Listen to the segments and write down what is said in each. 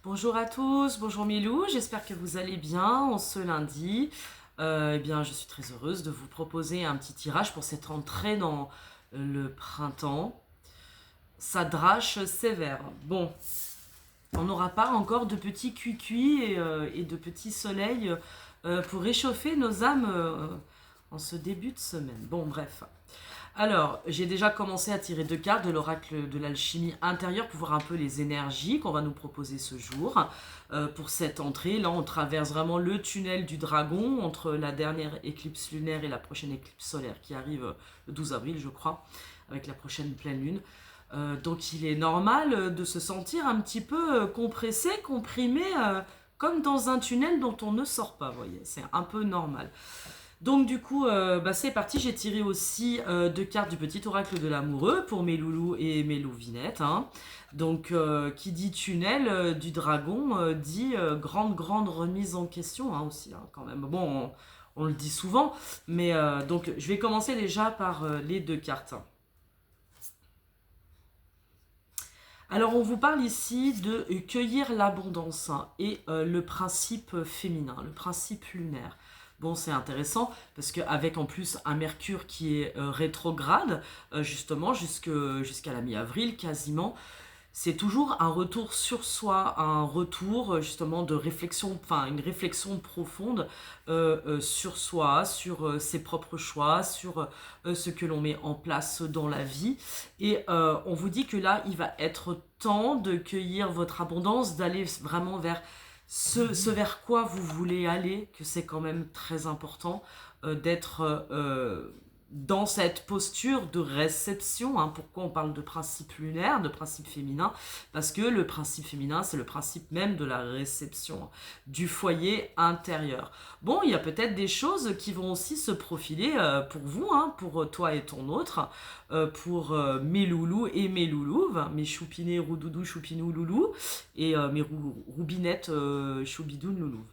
Bonjour à tous, bonjour Milou, j'espère que vous allez bien en ce lundi. Eh bien, je suis très heureuse de vous proposer un petit tirage pour cette entrée dans le printemps. Ça drache sévère. Bon, on n'aura pas encore de petits cuicuis et de petits soleils pour réchauffer nos âmes en ce début de semaine. Bon, bref. Alors, j'ai déjà commencé à tirer deux cartes de l'oracle de l'alchimie intérieure pour voir un peu les énergies qu'on va nous proposer ce jour. Pour cette entrée, là, on traverse vraiment le tunnel du dragon entre la dernière éclipse lunaire et la prochaine éclipse solaire qui arrive le 12 avril, je crois, avec la prochaine pleine lune. Donc, il est normal de se sentir un petit peu compressé, comprimé, comme dans un tunnel dont on ne sort pas, vous voyez. C'est un peu normal. Donc du coup, c'est parti, j'ai tiré aussi deux cartes du petit oracle de l'amoureux pour mes loulous et mes louvinettes. Hein. Donc qui dit tunnel du dragon dit grande remise en question hein, aussi hein, quand même. Bon, on le dit souvent, mais donc je vais commencer déjà par les deux cartes. Alors on vous parle ici de cueillir l'abondance hein, et le principe féminin, le principe lunaire. Bon, c'est intéressant parce qu'avec en plus un Mercure qui est rétrograde, justement jusqu'à la mi-avril quasiment, c'est toujours un retour sur soi, un retour justement de réflexion, enfin une réflexion profonde sur soi, sur ses propres choix, sur ce que l'on met en place dans la vie. Et on vous dit que là, il va être temps de cueillir votre abondance, d'aller vraiment vers ce vers quoi vous voulez aller, que c'est quand même très important d'être dans cette posture de réception. Hein. Pourquoi on parle de principe lunaire, de principe féminin? Parce que le principe féminin, c'est le principe même de la réception, du foyer intérieur. Bon, il y a peut-être des choses qui vont aussi se profiler pour vous, hein, pour toi et ton autre, pour mes loulous et mes loulouves, mes choupinés, roudoudou, choupinou, loulou, et mes roubinettes, choubidoun, loulou.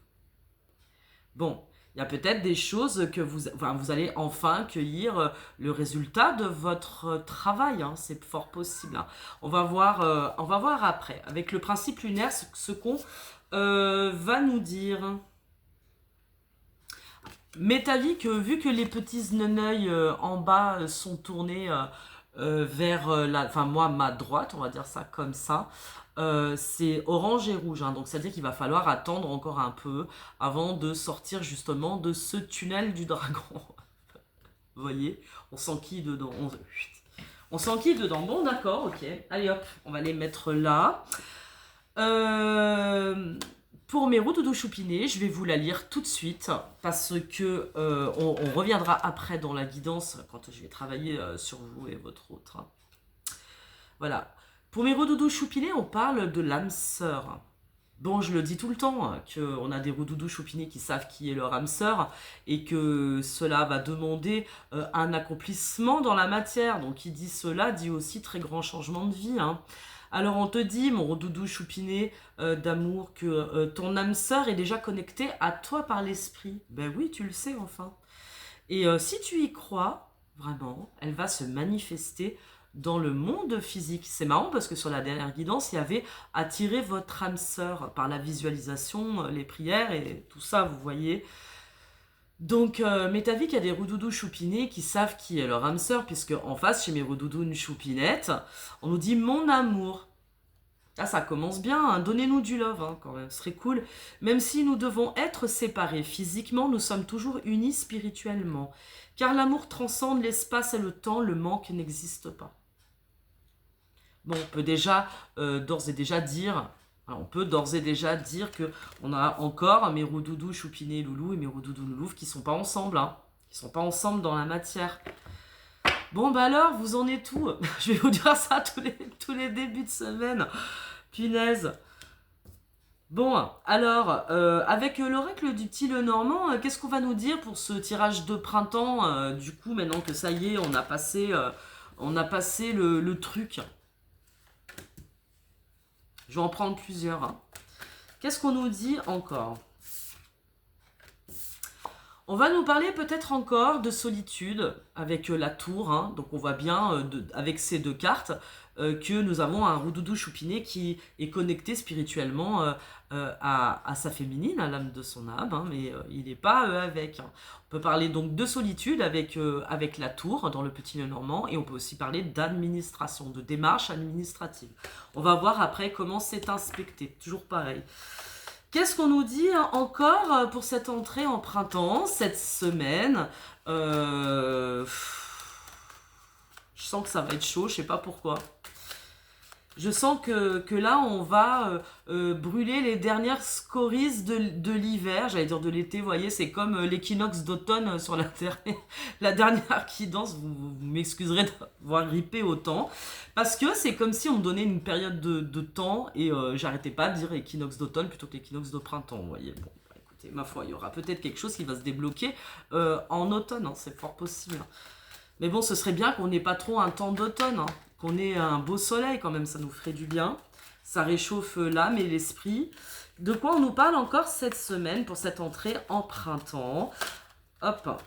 Bon, il y a peut-être des choses que vous allez enfin cueillir le résultat de votre travail. Hein, c'est fort possible. Hein. On va voir après. Avec le principe lunaire, ce qu'on va nous dire. M'est avis que vu que les petits neneuils en bas sont tournés vers enfin moi ma droite, on va dire ça comme ça, c'est orange et rouge. Hein, donc c'est à dire qu'il va falloir attendre encore un peu avant de sortir justement de ce tunnel du dragon. Vous voyez, on s'enquille dedans. On s'enquille dedans. Bon d'accord, ok. Allez hop, on va les mettre là. Euh, pour mes routes de choupinés, je vais vous la lire tout de suite parce que on reviendra après dans la guidance quand je vais travailler sur vous et votre autre. Hein. Voilà. Pour mes rodoudous choupinés, on parle de l'âme sœur. Bon, je le dis tout le temps, hein, qu'on a des roudoudous choupinés qui savent qui est leur âme sœur et que cela va demander un accomplissement dans la matière. Donc, qui dit cela dit aussi très grand changement de vie. Hein. Alors, on te dit, mon roudoudou choupiné d'amour, que ton âme sœur est déjà connectée à toi par l'esprit. Ben oui, tu le sais enfin. Et si tu y crois, vraiment, elle va se manifester dans le monde physique. C'est marrant parce que sur la dernière guidance, il y avait attirer votre âme sœur par la visualisation, les prières et tout ça, vous voyez. Donc, mais t'as vu qu'il y a des roudoudous choupinés qui savent qui est leur âme sœur, puisque en face, chez mes roudoudous choupinettes, on nous dit mon amour. Ah, ça commence bien, hein. Donnez-nous du love hein, quand même, ce serait cool. Même si nous devons être séparés physiquement, nous sommes toujours unis spirituellement. Car l'amour transcende l'espace et le temps, le manque n'existe pas. Bon, on peut déjà, d'ores et déjà dire, alors, on peut d'ores et déjà dire que on a encore mes roudoudous choupinés loulou et mes roudoudous loulouf qui sont pas ensemble, hein, qui sont pas ensemble dans la matière. Bon bah alors, vous en êtes où? Je vais vous dire ça tous les débuts de semaine. Punaise. Bon, alors, avec l'oracle du petit Lenormand, qu'est-ce qu'on va nous dire pour ce tirage de printemps du coup, maintenant que ça y est, on a passé le truc. Je vais en prendre plusieurs. Hein. Qu'est-ce qu'on nous dit encore? On va nous parler peut-être encore de solitude avec la tour, hein. Donc on voit bien avec ces deux cartes que nous avons un Roudoudou choupiné qui est connecté spirituellement à sa féminine, à l'âme de son âme, hein, mais il n'est pas avec, hein. On peut parler donc de solitude avec la tour dans le Petit Lenormand, et on peut aussi parler d'administration, de démarche administrative. On va voir après comment c'est inspecté, toujours pareil. Qu'est-ce qu'on nous dit encore pour cette entrée en printemps, cette semaine? Je sens que ça va être chaud, je sais pas pourquoi. Je sens que là, on va brûler les dernières scories de l'hiver, j'allais dire de l'été, vous voyez, c'est comme l'équinoxe d'automne sur la dernière guidance, vous m'excuserez d'avoir grippé autant, parce que c'est comme si on me donnait une période de temps, et j'arrêtais pas de dire équinoxe d'automne plutôt que l'équinoxe de printemps, vous voyez, bon, bah, écoutez, ma foi, il y aura peut-être quelque chose qui va se débloquer en automne, hein, c'est fort possible. Mais bon, ce serait bien qu'on n'ait pas trop un temps d'automne, hein, qu'on ait un beau soleil quand même, ça nous ferait du bien. Ça réchauffe l'âme et l'esprit. De quoi on nous parle encore cette semaine pour cette entrée en printemps? Hop.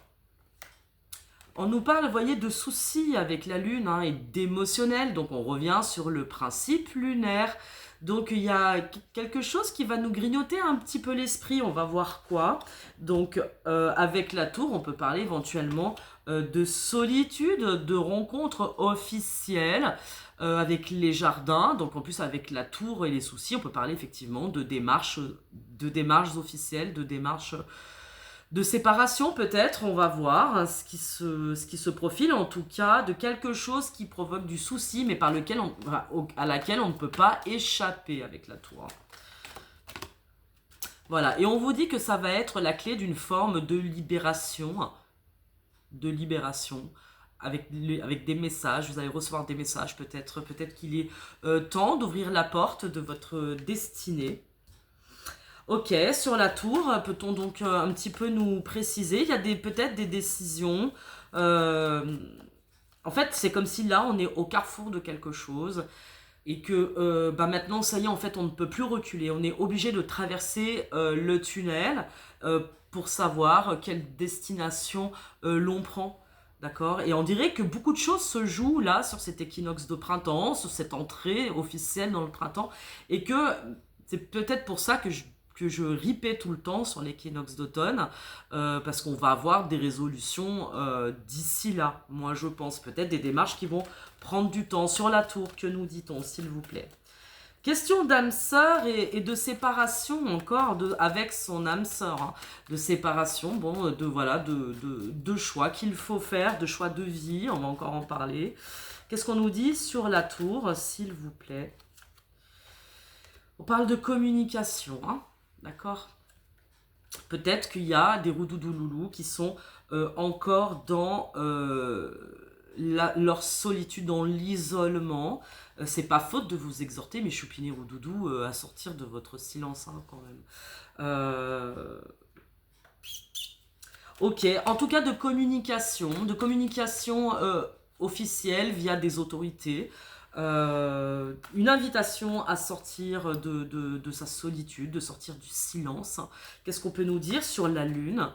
On nous parle, vous voyez, de soucis avec la lune, hein, et d'émotionnel. Donc on revient sur le principe lunaire. Donc il y a quelque chose qui va nous grignoter un petit peu l'esprit. On va voir quoi. Donc avec la tour, on peut parler éventuellement de solitude, de rencontres officielles avec les jardins. Donc en plus avec la tour et les soucis, on peut parler effectivement de démarches officielles, de démarches de séparation peut-être. On va voir ce qui se profile, en tout cas de quelque chose qui provoque du souci, mais par lequel à laquelle on ne peut pas échapper avec la tour. Voilà, et on vous dit que ça va être la clé d'une forme de libération, avec des messages. Vous allez recevoir des messages, peut-être qu'il est temps d'ouvrir la porte de votre destinée. Ok, sur la tour, peut-on donc un petit peu nous préciser? Il y a peut-être des décisions. En fait, c'est comme si là, on est au carrefour de quelque chose et que bah maintenant, ça y est, en fait, on ne peut plus reculer. On est obligé de traverser le tunnel pour savoir quelle destination l'on prend. D'accord? Et on dirait que beaucoup de choses se jouent là sur cet équinoxe de printemps, sur cette entrée officielle dans le printemps, et que c'est peut-être pour ça que je ripais tout le temps sur l'équinoxe d'automne, parce qu'on va avoir des résolutions d'ici là. Moi, je pense peut-être des démarches qui vont prendre du temps. Sur la tour, que nous dit-on, s'il vous plaît? Question d'âme sœur et de séparation encore avec son âme sœur, hein. De séparation, bon, de choix qu'il faut faire, de choix de vie, on va encore en parler. Qu'est-ce qu'on nous dit sur la tour, s'il vous plaît? On parle de communication, hein, d'accord? Peut-être qu'il y a des roudoudouloulous qui sont encore dans leur solitude, dans l'isolement. C'est pas faute de vous exhorter, mes choupinés roudoudous, à sortir de votre silence, hein, quand même. Ok, en tout cas de communication officielle via des autorités. Une invitation à sortir de sa solitude, de sortir du silence. Qu'est-ce qu'on peut nous dire sur la lune?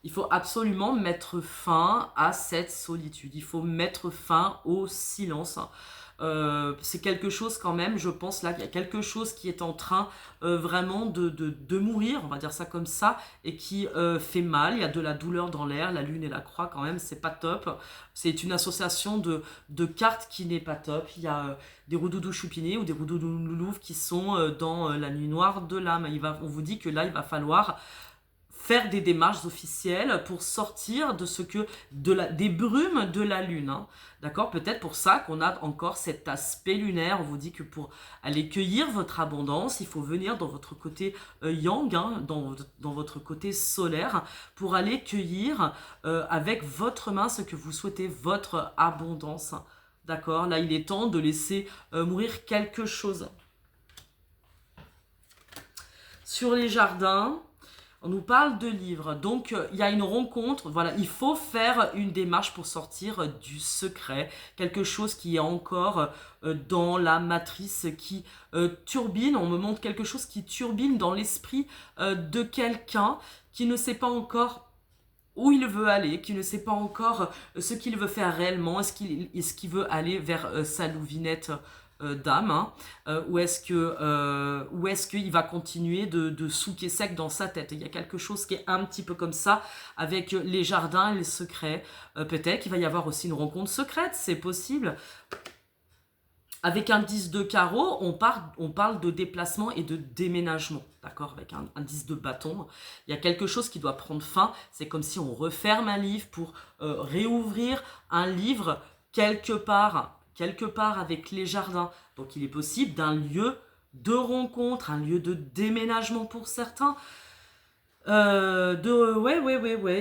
Il faut absolument mettre fin à cette solitude. Il faut mettre fin au silence. C'est quelque chose quand même, je pense là, qu'il y a quelque chose qui est en train vraiment de mourir, on va dire ça comme ça, et qui fait mal. Il y a de la douleur dans l'air, la lune et la croix quand même, c'est pas top. C'est une association de cartes qui n'est pas top. Il y a des roudoudous choupinés ou des roudoudous loulouves qui sont dans la nuit noire de l'âme. On vous dit que là, il va falloir faire des démarches officielles pour sortir des brumes de la lune, hein. D'accord? Peut-être pour ça qu'on a encore cet aspect lunaire. On vous dit que pour aller cueillir votre abondance, il faut venir dans votre côté yang, hein, dans votre côté solaire, pour aller cueillir avec votre main ce que vous souhaitez, votre abondance. D'accord? Là, il est temps de laisser mourir quelque chose. Sur les jardins, On nous parle de livres. Donc, il y a une rencontre. Voilà, il faut faire une démarche pour sortir du secret. Quelque chose qui est encore dans la matrice, qui turbine. On me montre quelque chose qui turbine dans l'esprit de quelqu'un qui ne sait pas encore où il veut aller, qui ne sait pas encore ce qu'il veut faire réellement. Est-ce qu'il veut aller vers sa louvinette d'âme, hein, ou est-ce qu'il va continuer de souquer sec dans sa tête. Il y a quelque chose qui est un petit peu comme ça avec les jardins et les secrets. Peut-être qu'il va y avoir aussi une rencontre secrète, c'est possible. Avec un 10 de carreau, on parle de déplacement et de déménagement, d'accord? Avec un 10 de bâton, il y a quelque chose qui doit prendre fin. C'est comme si on referme un livre pour réouvrir un livre quelque part avec les jardins. Donc il est possible d'un lieu de rencontre, un lieu de déménagement pour certains. Ouais.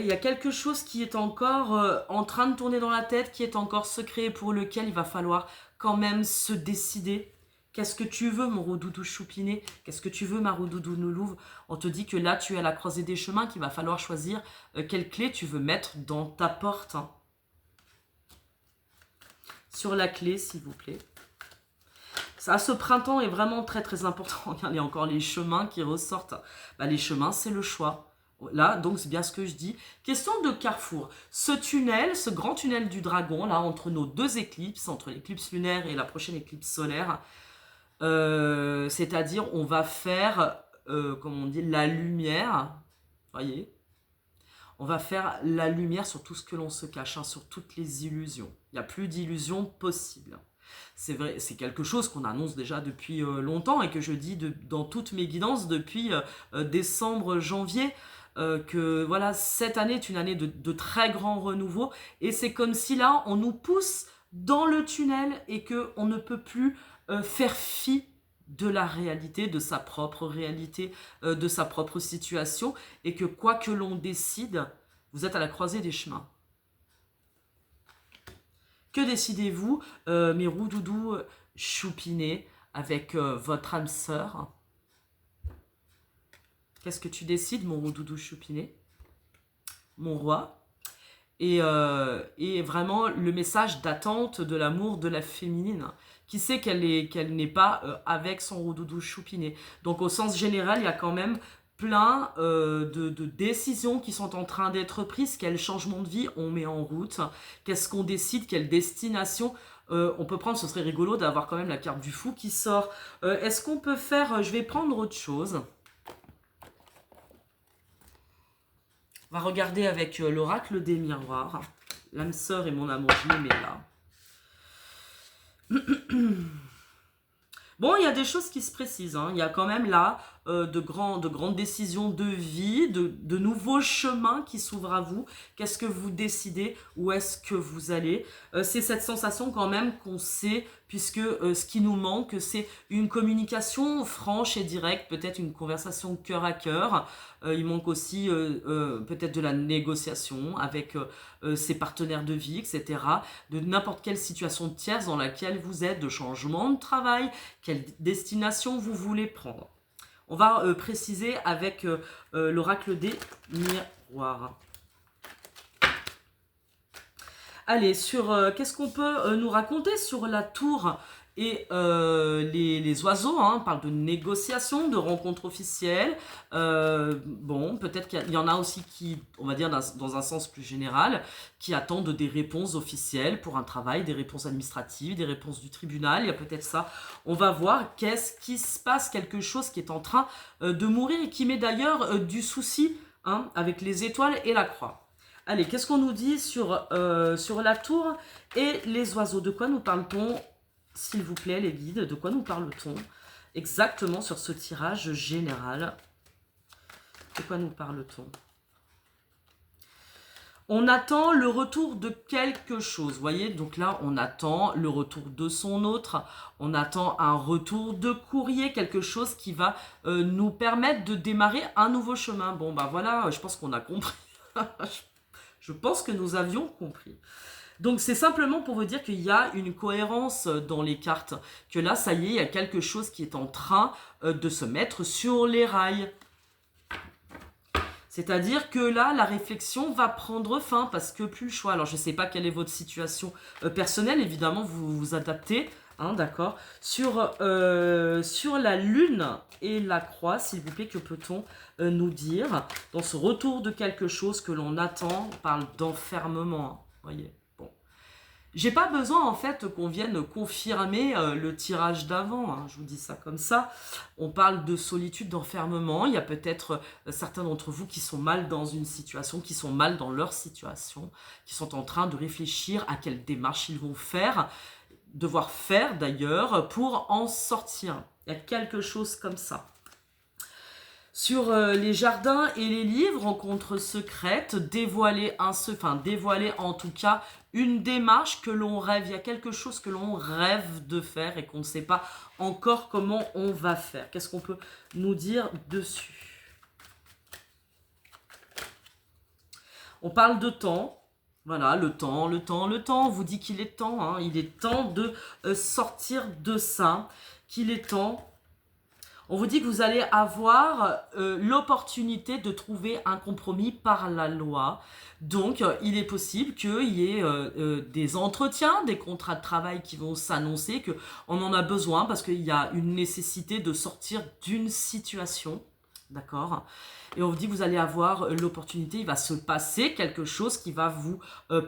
Il y a quelque chose qui est encore en train de tourner dans la tête, qui est encore secret, pour lequel il va falloir quand même se décider. Qu'est-ce que tu veux, mon roudoudou choupiné? Qu'est-ce que tu veux, ma roudoudou noulouve? On te dit que là, tu es à la croisée des chemins, qu'il va falloir choisir quelle clé tu veux mettre dans ta porte. Hein. Sur la clé, s'il vous plaît. Ça, ce printemps est vraiment très très important. Regardez encore les chemins qui ressortent. Bah, les chemins, c'est le choix. Là, donc c'est bien ce que je dis. Question de carrefour. Ce tunnel, ce grand tunnel du dragon, là, entre nos deux éclipses, entre l'éclipse lunaire et la prochaine éclipse solaire, c'est-à-dire on va faire, comment on dit, la lumière. Voyez, on va faire la lumière sur tout ce que l'on se cache, hein, sur toutes les illusions. Il n'y a plus d'illusions possibles. C'est vrai, c'est quelque chose qu'on annonce déjà depuis longtemps et que je dis dans toutes mes guidances depuis décembre, janvier, que voilà, cette année est une année de très grand renouveau et c'est comme si là, on nous pousse dans le tunnel et qu'on ne peut plus faire fi de la réalité, de sa propre réalité, de sa propre situation et que quoi que l'on décide, vous êtes à la croisée des chemins. Que décidez-vous, mes roudoudous choupinés, avec votre âme sœur? Qu'est-ce que tu décides, mon roudoudou choupiné? Mon roi? Et vraiment le message d'attente de l'amour de la féminine, qui sait qu'elle n'est pas avec son roudoudou choupiné. Donc au sens général, il y a quand même plein de décisions qui sont en train d'être prises. Quel changement de vie on met en route? Qu'est-ce qu'on décide? Quelle destination on peut prendre? Ce serait rigolo d'avoir quand même la carte du fou qui sort. Est-ce qu'on peut faire... je vais prendre autre chose. On va regarder avec l'oracle des miroirs. L'âme sœur et mon amour, je les mets là. Bon, il y a des choses qui se précisent. Hein. Il y a quand même là de grandes décisions de vie, de nouveaux chemins qui s'ouvrent à vous. Qu'est-ce que vous décidez? Où est-ce que vous allez? C'est cette sensation quand même qu'on sait, puisque ce qui nous manque, c'est une communication franche et directe, peut-être une conversation cœur à cœur. Il manque aussi peut-être de la négociation avec ses partenaires de vie, etc. De n'importe quelle situation tierce dans laquelle vous êtes, de changement de travail, quelle destination vous voulez prendre. On va préciser avec l'oracle des miroirs. Allez, qu'est-ce qu'on peut nous raconter sur la tour et les oiseaux, hein, on parle de négociation, de rencontres officielles. Bon, peut-être qu'il y en a aussi qui, on va dire dans un sens plus général, qui attendent des réponses officielles pour un travail, des réponses administratives, des réponses du tribunal. Il y a peut-être ça. On va voir qu'est-ce qui se passe, quelque chose qui est en train de mourir et qui met d'ailleurs du souci, hein, avec les étoiles et la croix. Allez, qu'est-ce qu'on nous dit sur la tour et les oiseaux? De quoi nous parle-t-on, s'il vous plaît, les guides? De quoi nous parle-t-on exactement sur ce tirage général? De quoi nous parle-t-on? On attend le retour de quelque chose, vous voyez? Donc là, on attend le retour de son autre, on attend un retour de courrier, quelque chose qui va nous permettre de démarrer un nouveau chemin. Bon, bah voilà, je pense qu'on a compris. Je pense que nous avions compris. Donc c'est simplement pour vous dire qu'il y a une cohérence dans les cartes, que là, ça y est, il y a quelque chose qui est en train de se mettre sur les rails. C'est-à-dire que là, la réflexion va prendre fin parce que plus le choix. Alors, je ne sais pas quelle est votre situation personnelle. Évidemment, vous vous adaptez. Hein, d'accord. Sur la lune et la croix, s'il vous plaît, que peut-on nous dire dans ce retour de quelque chose que l'on attend? On parle d'enfermement. Hein, voyez. Bon. J'ai pas besoin en fait qu'on vienne confirmer le tirage d'avant, hein, je vous dis ça comme ça. On parle de solitude, d'enfermement. Il y a peut-être certains d'entre vous qui sont mal dans une situation, qui sont mal dans leur situation, qui sont en train de réfléchir à quelle démarche ils vont faire, devoir faire d'ailleurs pour en sortir. Il y a quelque chose comme ça. Sur les jardins et les livres, rencontre secrète, dévoiler en tout cas une démarche que l'on rêve. Il y a quelque chose que l'on rêve de faire et qu'on ne sait pas encore comment on va faire. Qu'est-ce qu'on peut nous dire dessus? On parle de temps. Voilà, le temps. On vous dit qu'il est temps. Hein, il est temps de sortir de ça. Qu'il est temps. On vous dit que vous allez avoir l'opportunité de trouver un compromis par la loi. Donc, il est possible qu'il y ait des entretiens, des contrats de travail qui vont s'annoncer, qu'on en a besoin parce qu'il y a une nécessité de sortir d'une situation. D'accord? Et on vous dit que vous allez avoir l'opportunité, il va se passer quelque chose qui va vous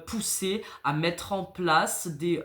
pousser à mettre en place des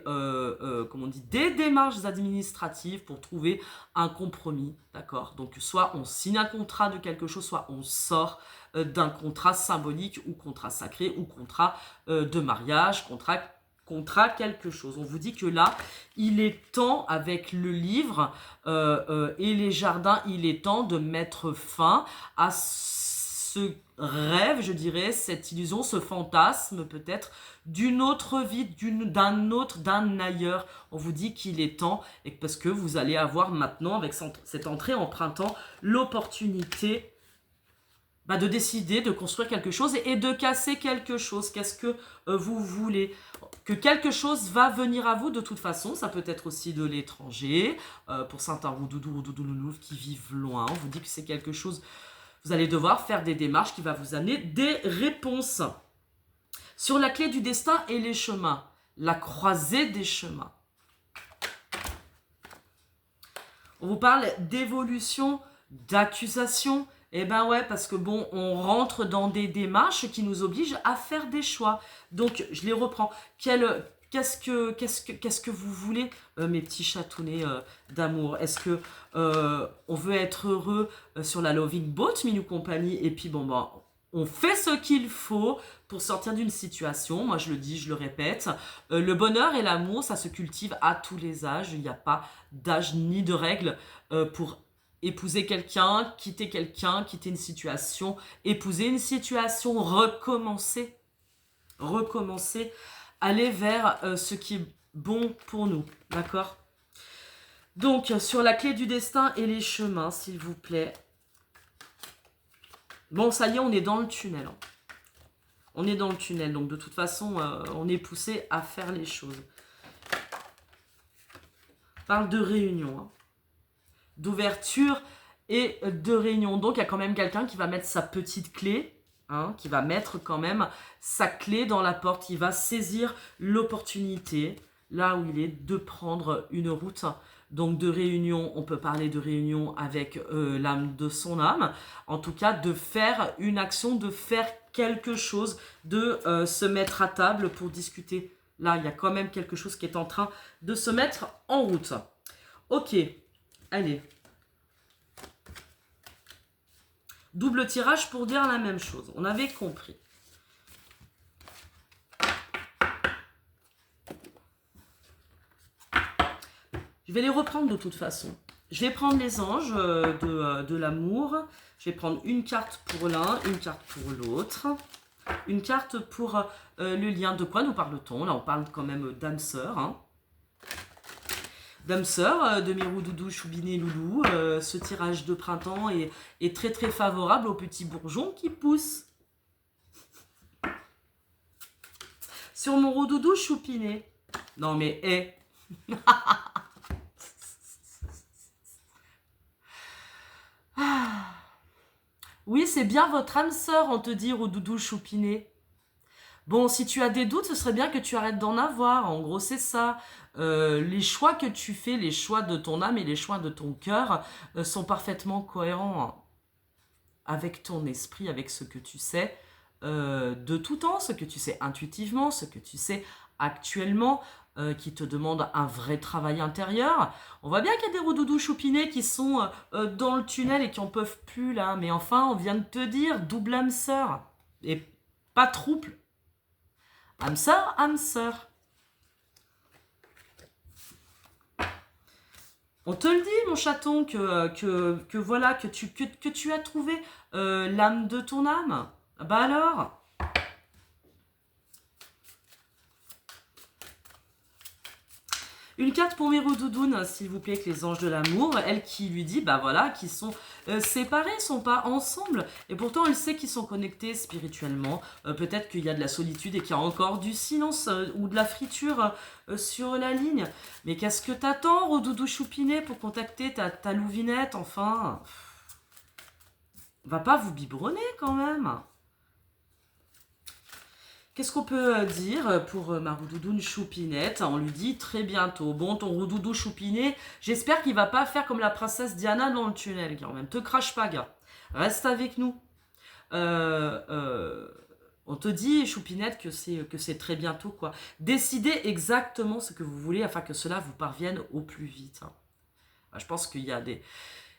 démarches administratives pour trouver un compromis. D'accord? Donc, soit on signe un contrat de quelque chose, soit on sort d'un contrat symbolique ou contrat sacré ou contrat de mariage, contrat quelque chose. On vous dit que là, il est temps, avec le livre et les jardins, il est temps de mettre fin à ce rêve, je dirais, cette illusion, ce fantasme peut-être d'une autre vie, d'un ailleurs. On vous dit qu'il est temps, et parce que vous allez avoir maintenant, avec cette entrée en printemps, l'opportunité de décider de construire quelque chose et de casser quelque chose. Qu'est-ce que vous voulez? Que quelque chose va venir à vous de toute façon. Ça peut être aussi de l'étranger. Pour certains roudoudou qui vivent loin, on vous dit que c'est quelque chose. Vous allez devoir faire des démarches qui va vous amener des réponses. Sur la clé du destin et les chemins. La croisée des chemins. On vous parle d'évolution, d'accusation. Eh ben ouais, parce que bon, on rentre dans des démarches qui nous obligent à faire des choix. Donc, je les reprends. Qu'est-ce que vous voulez, mes petits chatounnets d'amour? Est-ce que on veut être heureux sur la Loving Boat, Minou Compagnie? Et puis bon, on fait ce qu'il faut pour sortir d'une situation. Moi, je le dis, je le répète. Le bonheur et l'amour, ça se cultive à tous les âges. Il n'y a pas d'âge ni de règles pour épouser quelqu'un, quitter une situation, épouser une situation, recommencer, aller vers ce qui est bon pour nous, d'accord? Donc, sur la clé du destin et les chemins, s'il vous plaît. Bon, ça y est, on est dans le tunnel. Hein. On est dans le tunnel, donc de toute façon, on est poussé à faire les choses. On parle de réunion, hein. D'ouverture et de réunion. Donc, il y a quand même quelqu'un qui va mettre sa petite clé, hein, qui va mettre quand même sa clé dans la porte, qui va saisir l'opportunité, là où il est, de prendre une route. Donc, de réunion, on peut parler de réunion avec l'âme de son âme. En tout cas, de faire une action, de faire quelque chose, de se mettre à table pour discuter. Là, il y a quand même quelque chose qui est en train de se mettre en route. Ok. Allez. Double tirage pour dire la même chose. On avait compris. Je vais les reprendre de toute façon. Je vais prendre les anges de l'amour. Je vais prendre une carte pour l'un, une carte pour l'autre. Une carte pour le lien. De quoi nous parle-t-on? Là, on parle quand même d'âme sœur, hein. Dame sœur, de Mirou, Doudou, Choubiné, Loulou, ce tirage de printemps est très très favorable aux petits bourgeons qui poussent. Sur mon Roudoudou Choupiné. Non mais, Oui, c'est bien votre âme sœur, on te dit, Roudoudou choupiné. Bon, si tu as des doutes, ce serait bien que tu arrêtes d'en avoir. En gros, c'est ça. Les choix que tu fais, les choix de ton âme et les choix de ton cœur sont parfaitement cohérents avec ton esprit, avec ce que tu sais de tout temps, ce que tu sais intuitivement, ce que tu sais actuellement, qui te demande un vrai travail intérieur. On voit bien qu'il y a des roudoudous choupinés qui sont dans le tunnel et qui en peuvent plus là. Mais enfin, on vient de te dire, double âme sœur. Et pas trouble. Âme sœur, âme sœur. On te le dit, mon chaton, que voilà, que tu as trouvé l'âme de ton âme. Bah alors, une carte pour Méroudoudounes, s'il vous plaît, avec les anges de l'amour. Elle qui lui dit, bah voilà, qu'ils sont séparés, sont pas ensemble. Et pourtant, elle sait qu'ils sont connectés spirituellement. Peut-être qu'il y a de la solitude et qu'il y a encore du silence ou de la friture sur la ligne. Mais qu'est-ce que t'attends, Roudoudou choupiné, pour contacter ta louvinette, enfin? Va pas vous biberonner, quand même. Qu'est-ce qu'on peut dire pour ma roudoudoune choupinette? On lui dit très bientôt. Bon, ton roudoudou choupiné, j'espère qu'il va pas faire comme la princesse Diana dans le tunnel, quand même. Te crache pas, gars. Reste avec nous. On te dit, choupinette, que c'est très bientôt, quoi. Décidez exactement ce que vous voulez afin que cela vous parvienne au plus vite. Je pense qu'il y a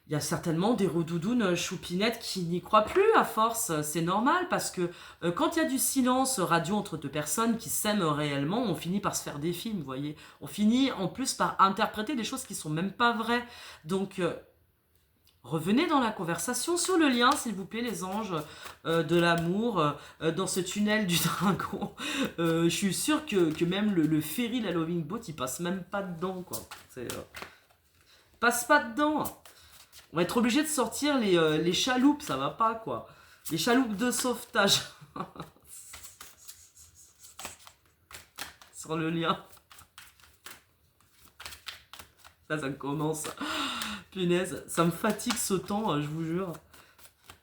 Il y a certainement des redoudounes choupinettes qui n'y croient plus à force. C'est normal parce que quand il y a du silence radio entre deux personnes qui s'aiment réellement, on finit par se faire des films, vous voyez. On finit en plus par interpréter des choses qui sont même pas vraies. Donc, revenez dans la conversation sur le lien, s'il vous plaît, les anges de l'amour, dans ce tunnel du dragon. Je suis sûre que même le ferry, la Loving Boat, il passe même pas dedans, quoi. Passe pas dedans. On va être obligé de sortir les chaloupes, ça va pas, quoi. Les chaloupes de sauvetage. Sur le lien. Ça commence. Punaise, ça me fatigue ce temps, je vous jure.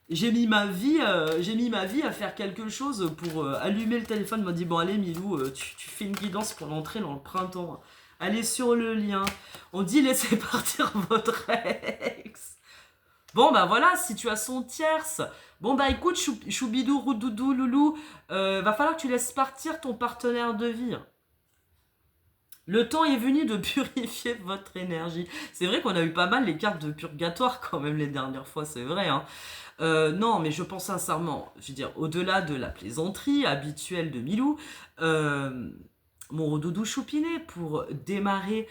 J'ai mis ma vie à faire quelque chose pour allumer le téléphone. Il m'a dit, bon allez Milou, tu fais une guidance pour l'entrée dans le printemps. Allez sur le lien. On dit laissez partir votre ex. Bon bah voilà, situation tierce. Bon bah écoute, choubidou, roudoudou, loulou, va falloir que tu laisses partir ton partenaire de vie. Le temps est venu de purifier votre énergie. C'est vrai qu'on a eu pas mal les cartes de purgatoire quand même les dernières fois, c'est vrai. Hein. Non, mais je pense sincèrement, je veux dire, au-delà de la plaisanterie habituelle de Milou, mon roudoudou choupiné, pour démarrer...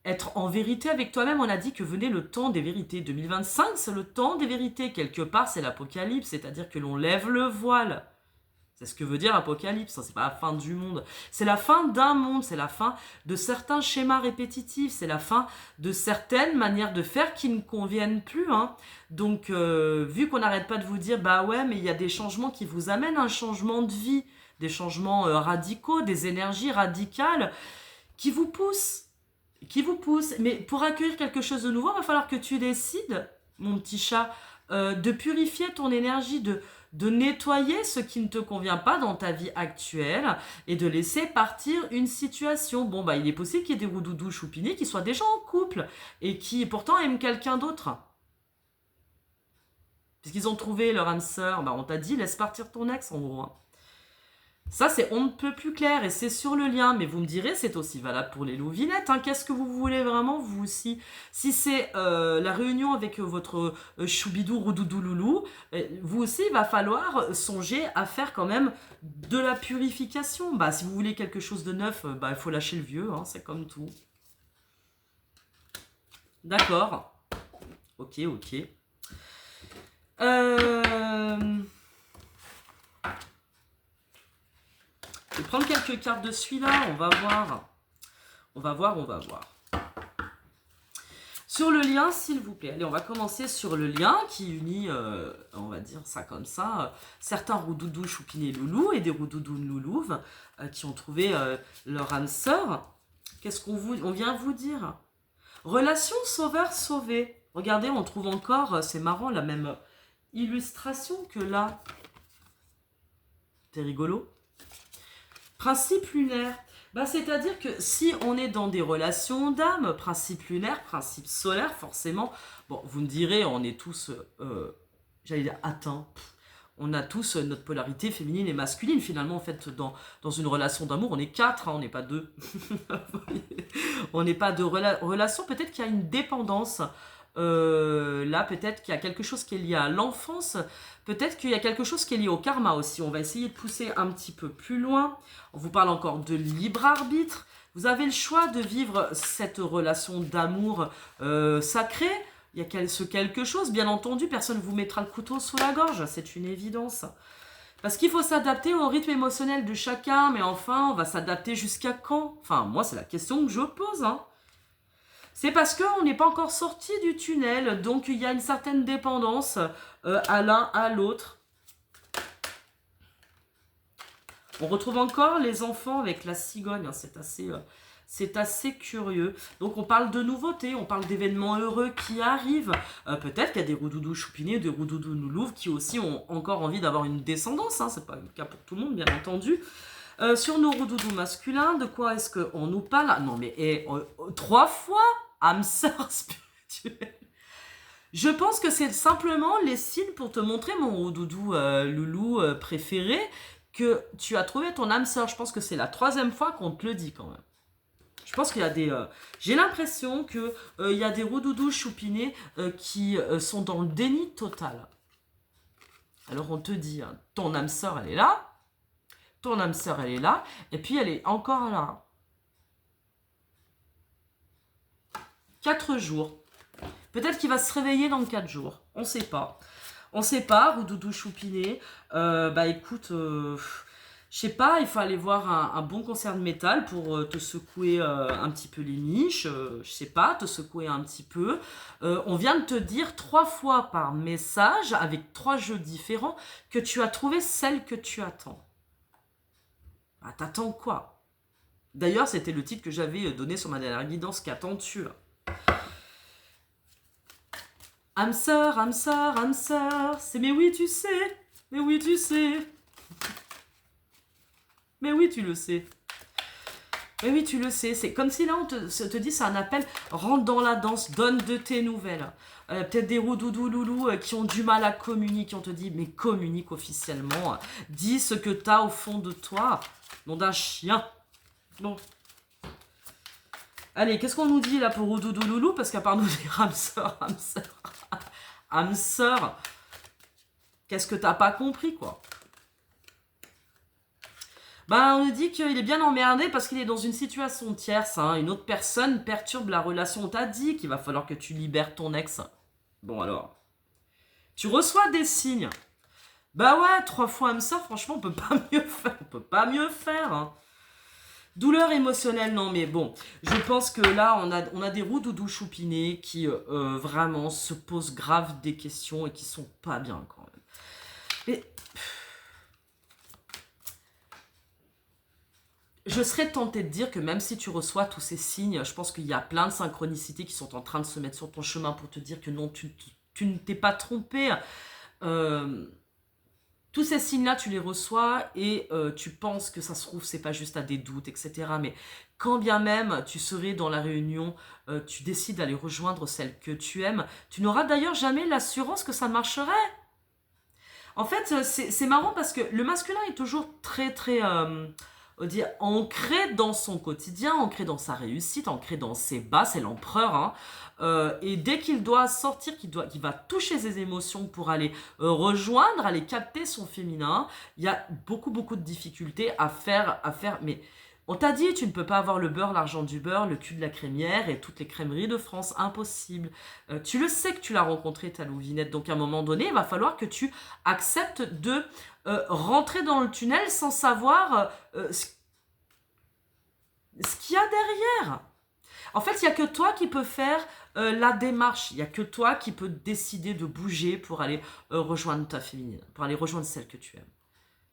Être en vérité avec toi-même, on a dit que venait le temps des vérités. 2025, c'est le temps des vérités. Quelque part, c'est l'apocalypse, c'est-à-dire que l'on lève le voile. C'est ce que veut dire apocalypse, hein, c'est pas la fin du monde. C'est la fin d'un monde, c'est la fin de certains schémas répétitifs, c'est la fin de certaines manières de faire qui ne conviennent plus. Hein. Donc, vu qu'on n'arrête pas de vous dire, bah ouais, mais il y a des changements qui vous amènent un changement de vie, des changements radicaux, des énergies radicales qui vous poussent. Mais pour accueillir quelque chose de nouveau, il va falloir que tu décides, mon petit chat, de purifier ton énergie, de nettoyer ce qui ne te convient pas dans ta vie actuelle et de laisser partir une situation. Bon, bah, il est possible qu'il y ait des roudoudous choupinés qui soient déjà en couple et qui pourtant aiment quelqu'un d'autre. Puisqu'ils ont trouvé leur âme sœur, bah, on t'a dit laisse partir ton ex en gros. Hein. Ça, c'est on ne peut plus clair et c'est sur le lien. Mais vous me direz, c'est aussi valable pour les louvinettes. Hein. Qu'est-ce que vous voulez vraiment, vous aussi? Si c'est la réunion avec votre choubidou, roudoudou, loulou, vous aussi, il va falloir songer à faire quand même de la purification. Bah, si vous voulez quelque chose de neuf, bah, il faut lâcher le vieux. Hein, c'est comme tout. D'accord. Ok. Je vais prendre quelques cartes de celui-là, on va voir. Sur le lien, s'il vous plaît. Allez, on va commencer sur le lien qui unit, on va dire ça comme ça, certains roudoudous choupinés loulou et des roudoudous loulouves qui ont trouvé leur âme sœur. Qu'est-ce on vient vous dire? Relation sauveur-sauvé. Regardez, on trouve encore, c'est marrant, la même illustration que là, c'est rigolo. Principe lunaire. Bah, c'est-à-dire que si on est dans des relations d'âme, principe lunaire, principe solaire, forcément, bon, vous me direz, on est tous, j'allais dire, atteints. On a tous notre polarité féminine et masculine. Finalement, en fait, dans une relation d'amour, on est 4, hein, on n'est pas 2. On n'est pas de relation. Peut-être qu'il y a une dépendance. Là, peut-être qu'il y a quelque chose qui est lié à l'enfance. Peut-être qu'il y a quelque chose qui est lié au karma aussi. On va essayer de pousser un petit peu plus loin. On vous parle encore de libre arbitre. Vous avez le choix de vivre cette relation d'amour sacré. Il y a ce quelque chose, bien entendu, personne ne vous mettra le couteau sous la gorge, c'est une évidence. Parce qu'il faut s'adapter au rythme émotionnel de chacun, mais enfin, on va s'adapter jusqu'à quand? Enfin, moi, c'est la question que je pose, hein. C'est parce qu'on n'est pas encore sorti du tunnel, donc il y a une certaine dépendance à l'un à l'autre. On retrouve encore les enfants avec la cigogne, hein, c'est assez curieux. Donc on parle de nouveautés, on parle d'événements heureux qui arrivent. Peut-être qu'il y a des roudoudous choupinés, des roudoudous noulouves qui aussi ont encore envie d'avoir une descendance. Hein, c'est pas le cas pour tout le monde, bien entendu. Sur nos roudoudous masculins, de quoi est-ce qu'on nous parle? Non mais 3 fois âme sœur spirituelle. Je pense que c'est simplement les signes pour te montrer, mon roudoudou loulou préféré, que tu as trouvé ton âme sœur. Je pense que c'est la 3e fois qu'on te le dit quand même. Je pense qu'il y a des... j'ai l'impression qu'il y a des roudoudous choupinés qui sont dans le déni total. Alors on te dit, hein, ton âme sœur elle est là, ton âme sœur elle est là, et puis elle est encore là. 4 jours. Peut-être qu'il va se réveiller dans 4 jours. On ne sait pas. On ne sait pas, roudoudou choupiné. Bah écoute... je sais pas, il faut aller voir un bon concert de métal pour te secouer un petit peu les miches, je sais pas, te secouer un petit peu. On vient de te dire 3 fois par message, avec 3 jeux différents, que tu as trouvé celle que tu attends. Ah, t'attends quoi? D'ailleurs, c'était le titre que j'avais donné sur ma dernière guidance, qu'attends-tu là? Âme sœur, âme sœur, âme sœur, c'est mais oui tu sais, mais oui tu sais. Mais oui, tu le sais. Mais oui, tu le sais. C'est comme si là, on te dit, c'est un appel, rentre dans la danse, donne de tes nouvelles. Peut-être des roudoudous loulous qui ont du mal à communiquer. On te dit, mais communique officiellement. Dis ce que tu as au fond de toi. Nom d'un chien. Bon. Allez, qu'est-ce qu'on nous dit là pour roudoudou loulou? Parce qu'à part nous dire âme sœur, âme sœur, âme sœur, qu'est-ce que t'as pas compris, quoi? Bah, on nous dit qu'il est bien emmerdé parce qu'il est dans une situation tierce. Hein. Une autre personne perturbe la relation. On t'a dit qu'il va falloir que tu libères ton ex. Bon alors. Tu reçois des signes. Bah ouais, 3 fois âme sœur, franchement, on peut pas mieux faire. On peut pas mieux faire. Hein. Douleur émotionnelle, non mais bon. Je pense que là, on a des roudoudous choupinés qui vraiment se posent grave des questions et qui sont pas bien quand même. Mais... je serais tentée de dire que même si tu reçois tous ces signes, je pense qu'il y a plein de synchronicités qui sont en train de se mettre sur ton chemin pour te dire que non, tu ne t'es pas trompé. Tous ces signes-là, tu les reçois et tu penses que ça se trouve, c'est pas juste à des doutes, etc. Mais quand bien même tu serais dans la réunion, tu décides d'aller rejoindre celle que tu aimes, tu n'auras d'ailleurs jamais l'assurance que ça marcherait. En fait, c'est marrant parce que le masculin est toujours très, très... dire, ancré dans son quotidien, ancré dans sa réussite, ancré dans ses bas, c'est l'empereur. Hein. Et dès qu'il doit sortir, qu'il va toucher ses émotions pour aller rejoindre, aller capter son féminin, il y a beaucoup, beaucoup de difficultés à faire. Mais on t'a dit, tu ne peux pas avoir le beurre, l'argent du beurre, le cul de la crémière et toutes les crèmeries de France, impossible. Tu le sais que tu l'as rencontré, ta louvinette, donc à un moment donné, il va falloir que tu acceptes de rentrer dans le tunnel sans savoir ce qu'il y a derrière. En fait, il n'y a que toi qui peux faire la démarche. Il n'y a que toi qui peux décider de bouger pour aller rejoindre ta féminine, pour aller rejoindre celle que tu aimes.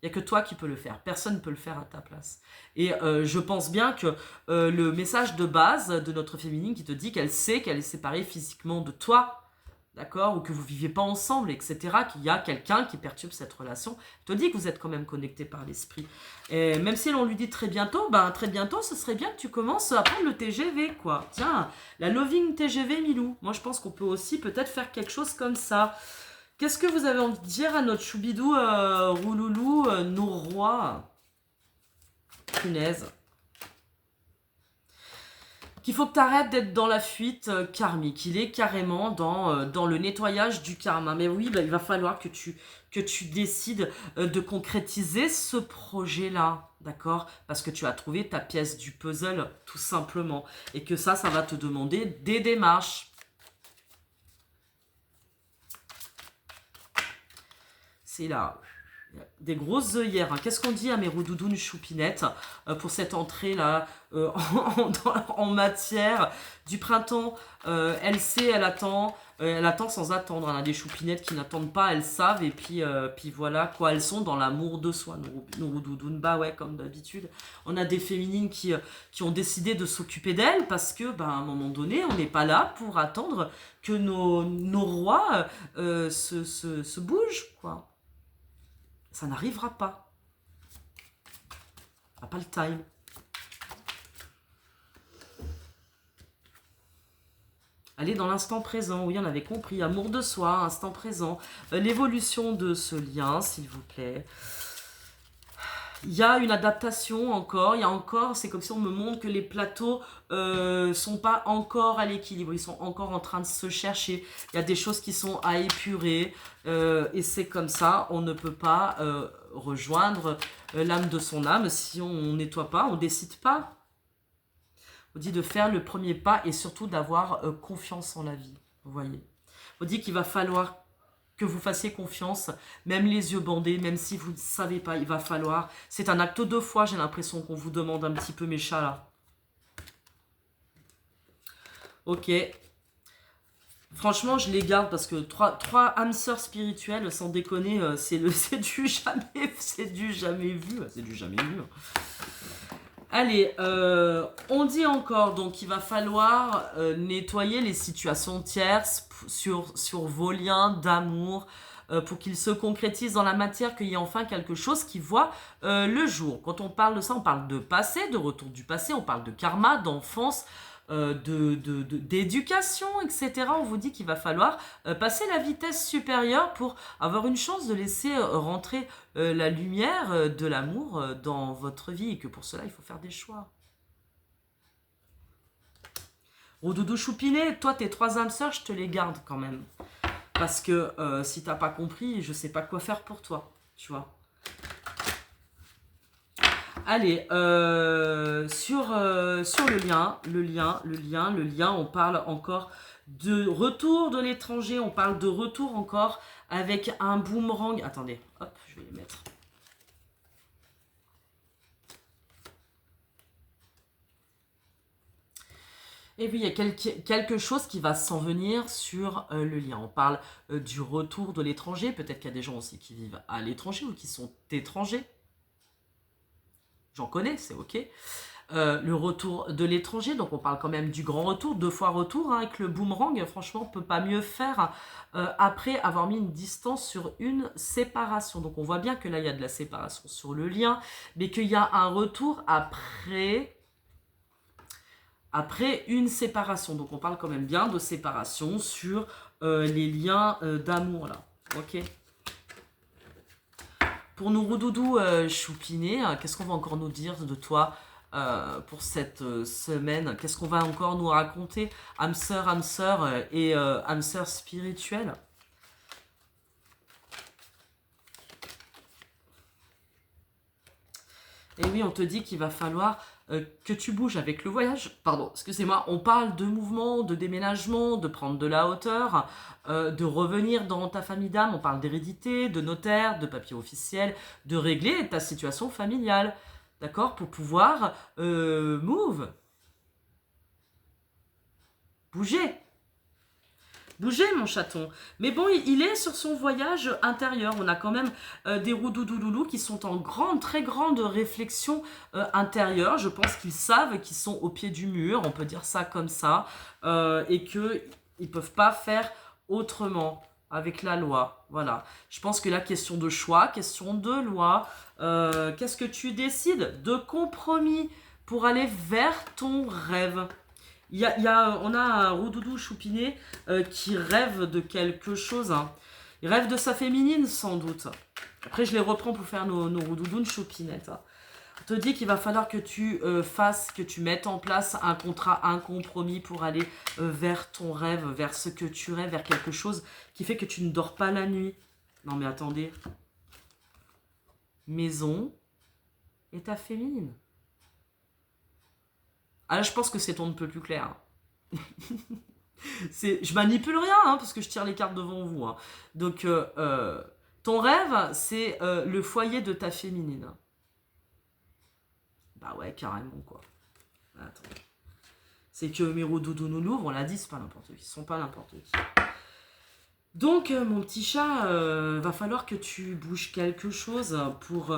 Il n'y a que toi qui peux le faire. Personne ne peut le faire à ta place. Et je pense bien que le message de base de notre féminine qui te dit qu'elle sait qu'elle est séparée physiquement de toi, d'accord, ou que vous ne vivez pas ensemble, etc., qu'il y a quelqu'un qui perturbe cette relation, te dit que vous êtes quand même connecté par l'esprit. Et même si l'on lui dit très bientôt, très bientôt, ce serait bien que tu commences à prendre le TGV, quoi. Tiens, la Loving TGV Milou. Moi, je pense qu'on peut aussi peut-être faire quelque chose comme ça. Qu'est-ce que vous avez envie de dire à notre choubidou, rouloulou, nos rois? Punaise. Qu'il faut que tu arrêtes d'être dans la fuite karmique. Il est carrément dans le nettoyage du karma. Mais oui, il va falloir que tu décides de concrétiser ce projet-là, d'accord? Parce que tu as trouvé ta pièce du puzzle, tout simplement. Et que ça va te demander des démarches. C'est là... Des grosses œillères. Qu'est-ce qu'on dit à mes roudoudounes choupinettes pour cette entrée-là en matière du printemps? Elle sait, elle attend sans attendre. On a des choupinettes qui n'attendent pas, elles savent, et puis voilà, quoi, elles sont dans l'amour de soi, nos roudoudounes. Bah ouais, comme d'habitude. On a des féminines qui ont décidé de s'occuper d'elles parce que, à un moment donné, on n'est pas là pour attendre que nos rois se bougent, quoi. Ça n'arrivera pas. On n'a pas le time. Allez dans l'instant présent, oui, on avait compris. Amour de soi, instant présent. L'évolution de ce lien, s'il vous plaît. Il y a une adaptation encore. Il y a encore, c'est comme si on me montre que les plateaux sont pas encore à l'équilibre. Ils sont encore en train de se chercher. Il y a des choses qui sont à épurer. Et c'est comme ça, on ne peut pas rejoindre l'âme de son âme si on nettoie pas, on décide pas. On dit de faire le premier pas et surtout d'avoir confiance en la vie. Vous voyez. On dit qu'il va falloir que vous fassiez confiance, même les yeux bandés, même si vous ne savez pas, il va falloir. C'est un acte de foi, j'ai l'impression qu'on vous demande un petit peu, mes chats là. Ok. Franchement, je les garde parce que trois âmes sœurs spirituelles, sans déconner, c'est du jamais vu. C'est du jamais vu. Allez, on dit encore, donc il va falloir nettoyer les situations tierces sur vos liens d'amour pour qu'ils se concrétisent dans la matière, qu'il y ait enfin quelque chose qui voit le jour. Quand on parle de ça, on parle de passé, de retour du passé, on parle de karma, d'enfance, d'éducation, etc. On vous dit qu'il va falloir passer la vitesse supérieure pour avoir une chance de laisser rentrer la lumière de l'amour dans votre vie, et que pour cela il faut faire des choix. Roudoudou choupiné, toi tes trois âmes sœurs, je te les garde quand même, parce que si t'as pas compris, je sais pas quoi faire pour toi, tu vois. Allez, sur le lien, on parle encore de retour de l'étranger, on parle de retour encore avec un boomerang. Attendez, hop, je vais les mettre. Et puis il y a quelque chose qui va s'en venir sur le lien. On parle du retour de l'étranger, peut-être qu'il y a des gens aussi qui vivent à l'étranger ou qui sont étrangers. J'en connais, c'est ok. Le retour de l'étranger, donc on parle quand même du grand retour, 2 fois retour, hein, avec le boomerang. Franchement, on ne peut pas mieux faire après avoir mis une distance sur une séparation. Donc on voit bien que là, il y a de la séparation sur le lien, mais qu'il y a un retour après une séparation. Donc on parle quand même bien de séparation sur les liens d'amour là. Ok. Pour nos roudoudous choupinés, qu'est-ce qu'on va encore nous dire de toi pour cette semaine? Qu'est-ce qu'on va encore nous raconter? Âme sœur et âme sœur spirituelle. Et oui, on te dit qu'il va falloir que tu bouges avec le voyage. Pardon, excusez-moi. On parle de mouvement, de déménagement, de prendre de la hauteur, de revenir dans ta famille d'âme. On parle d'hérédité, de notaire, de papier officiel, de régler ta situation familiale. D'accord? Pour pouvoir move. Bouger. Bouger, mon chaton. Mais bon, il est sur son voyage intérieur. On a quand même des roudoudouloulous qui sont en très grande réflexion intérieure. Je pense qu'ils savent qu'ils sont au pied du mur, on peut dire ça comme ça, et qu'ils ne peuvent pas faire autrement, avec la loi. Voilà. Je pense que la question de choix, question de loi, qu'est-ce que tu décides? De compromis pour aller vers ton rêve. On a un Roudoudou Choupinet qui rêve de quelque chose. Hein. Il rêve de sa féminine, sans doute. Après, je les reprends pour faire nos Roudoudou Choupinettes. Hein. On te dit qu'il va falloir que tu que tu mettes en place un contrat, un compromis pour aller vers ton rêve, vers ce que tu rêves, vers quelque chose qui fait que tu ne dors pas la nuit. Non mais attendez. Maison et ta féminine. Ah là, je pense que c'est ton ne peut plus clair. Je manipule rien, hein, parce que je tire les cartes devant vous. Hein. Donc, ton rêve, c'est le foyer de ta féminine. Bah ouais, carrément, quoi. Attends. C'est que mes Roudoudou nous l'ouvrent, on l'a dit, c'est pas n'importe qui. Ils sont pas n'importe qui. Donc, mon petit chat, va falloir que tu bouges quelque chose pour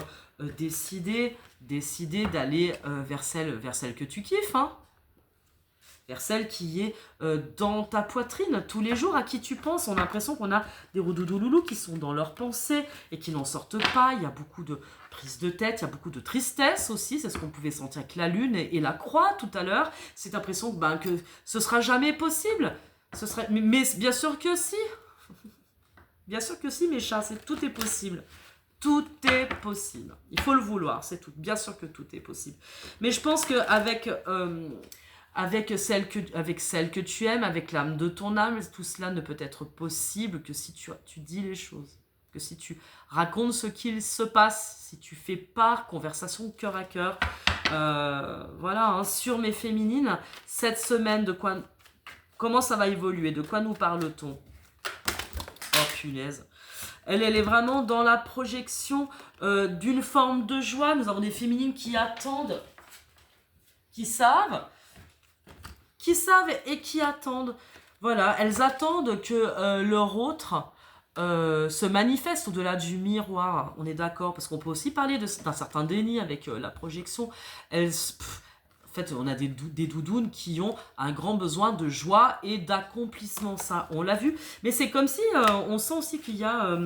décider d'aller vers celle que tu kiffes, hein. Vers celle qui est dans ta poitrine tous les jours, à qui tu penses. On a l'impression qu'on a des Roudoudou qui sont dans leurs pensées et qui n'en sortent pas. Il y a beaucoup de prise de tête, il y a beaucoup de tristesse aussi. C'est ce qu'on pouvait sentir avec la lune et la croix tout à l'heure. C'est l'impression que ce sera jamais possible. Mais bien sûr que si. Bien sûr que si, mes chats, tout est possible. Tout est possible. Il faut le vouloir, c'est tout. Bien sûr que tout est possible. Mais je pense qu'avec avec celle que tu aimes, avec l'âme de ton âme, tout cela ne peut être possible que si tu dis les choses. Que si tu racontes ce qu'il se passe, si tu fais part, conversation cœur à cœur. Voilà, hein, sur mes féminines, cette semaine, comment ça va évoluer? De quoi nous parle-t-on? Oh punaise. Elle est vraiment dans la projection d'une forme de joie. Nous avons des féminines qui attendent, qui savent et qui attendent. Voilà, elles attendent que leur autre se manifeste au-delà du miroir. On est d'accord, parce qu'on peut aussi parler d'un certain déni avec la projection. En fait, on a des doudounes qui ont un grand besoin de joie et d'accomplissement. Ça, on l'a vu. Mais c'est comme si on sent aussi qu'il y a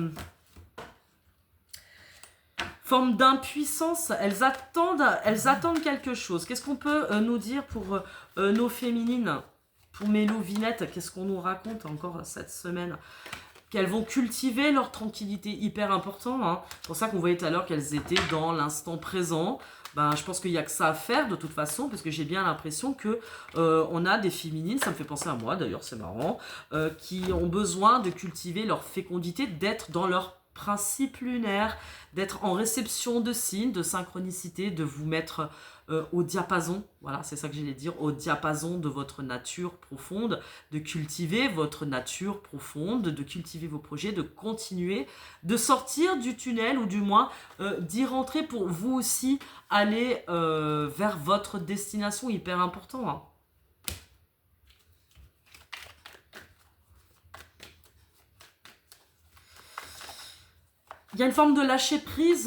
forme d'impuissance. Elles attendent quelque chose. Qu'est-ce qu'on peut nous dire pour nos féminines? Pour mes louvinettes, qu'est-ce qu'on nous raconte encore cette semaine? Qu'elles vont cultiver leur tranquillité, hyper important. Hein. C'est pour ça qu'on voyait tout à l'heure qu'elles étaient dans l'instant présent. Je pense qu'il n'y a que ça à faire de toute façon, parce que j'ai bien l'impression que on a des féminines, ça me fait penser à moi d'ailleurs, c'est marrant, qui ont besoin de cultiver leur fécondité, d'être dans leur principe lunaire, d'être en réception de signes, de synchronicité, de vous mettre au diapason, voilà, c'est ça que j'allais dire, au diapason de votre nature profonde, de cultiver votre nature profonde, de cultiver vos projets, de continuer, de sortir du tunnel, ou du moins d'y rentrer pour vous aussi aller vers votre destination, hyper important, hein. Il y a une forme de lâcher prise,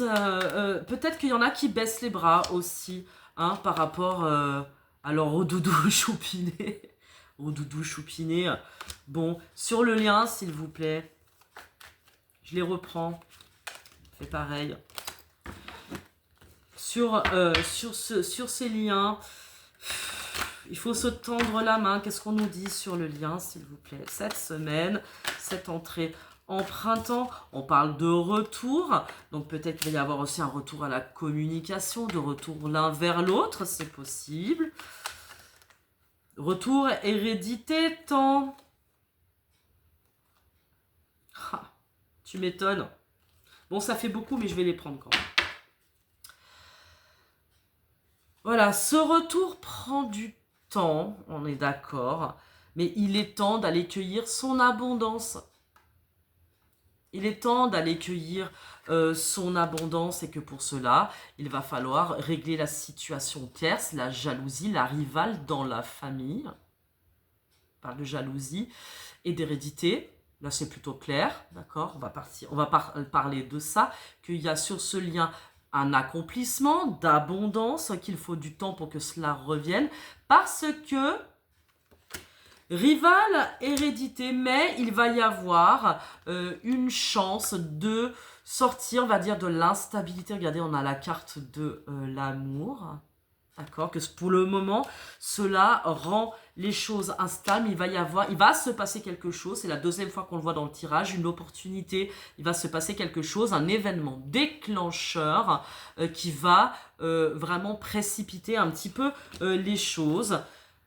peut-être qu'il y en a qui baissent les bras aussi, hein, par rapport à leur Roudoudou Choupinet. Roudoudou Choupinet. Bon, sur le lien, s'il vous plaît, je les reprends, fais pareil. Sur ces liens, il faut se tendre la main. Qu'est-ce qu'on nous dit sur le lien, s'il vous plaît? Cette semaine, cette entrée en printemps, on parle de retour, donc peut-être qu'il va y avoir aussi un retour à la communication, de retour l'un vers l'autre, c'est possible. Retour, hérédité, temps. Ah, tu m'étonnes. Bon, ça fait beaucoup, mais je vais les prendre quand même. Voilà, ce retour prend du temps, on est d'accord, mais il est temps d'aller cueillir son abondance. Il est temps d'aller cueillir son abondance, et que pour cela, il va falloir régler la situation tierce, la jalousie, la rivale dans la famille. On parle de jalousie et d'hérédité. Là, c'est plutôt clair, d'accord? On va parler de ça, qu'il y a sur ce lien un accomplissement d'abondance, qu'il faut du temps pour que cela revienne, parce que Rival, hérédité, mais il va y avoir une chance de sortir, on va dire, de l'instabilité. Regardez, on a la carte de l'amour. D'accord? Que pour le moment, cela rend les choses instables. Il va se passer quelque chose. C'est la deuxième fois qu'on le voit dans le tirage. Une opportunité. Il va se passer quelque chose, un événement déclencheur qui va vraiment précipiter un petit peu les choses.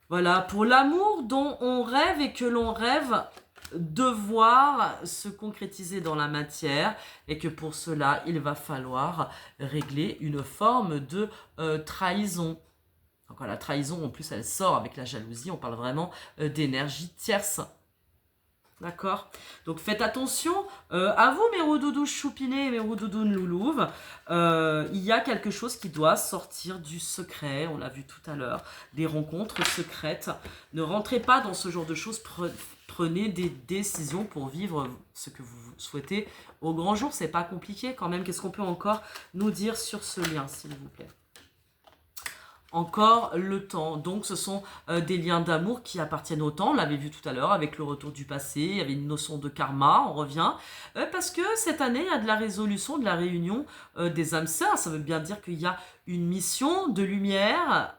Voilà, pour l'amour dont on rêve et que l'on rêve de voir se concrétiser dans la matière, et que pour cela, il va falloir régler une forme de trahison. Donc la trahison, en plus, elle sort avec la jalousie. On parle vraiment d'énergie tierce. D'accord? Donc faites attention à vous, mes roudoudous choupinés et mes roudoudous loulouves. Il y a quelque chose qui doit sortir du secret. On l'a vu tout à l'heure. Des rencontres secrètes. Ne rentrez pas dans ce genre de choses. Prenez des décisions pour vivre ce que vous souhaitez au grand jour. C'est pas compliqué quand même. Qu'est-ce qu'on peut encore nous dire sur ce lien, s'il vous plaît? Encore le temps. Donc ce sont des liens d'amour qui appartiennent au temps. On l'avait vu tout à l'heure avec le retour du passé. Il y avait une notion de karma, on revient. Parce que cette année, il y a de la résolution, de la réunion des âmes sœurs. Ça veut bien dire qu'il y a une mission de lumière.